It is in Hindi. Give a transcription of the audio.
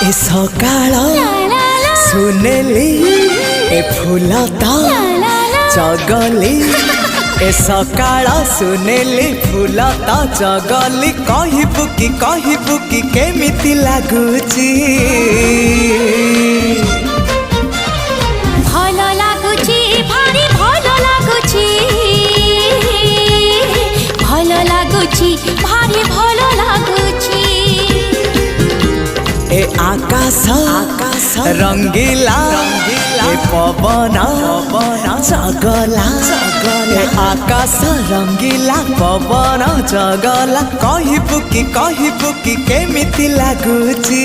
ए सकाळ सुनेली ए फुलता चगली ए सकाळ सुनेली फुलता चगली कहबू कि केमिति लागुची भल लागुची भारी भल लागुची भल लागुची भारी भल लागुची ए आकाश रंगीला ए पवन चगला ए आकाश रंगीला पवन चगला कहबू कि केमिति लागुची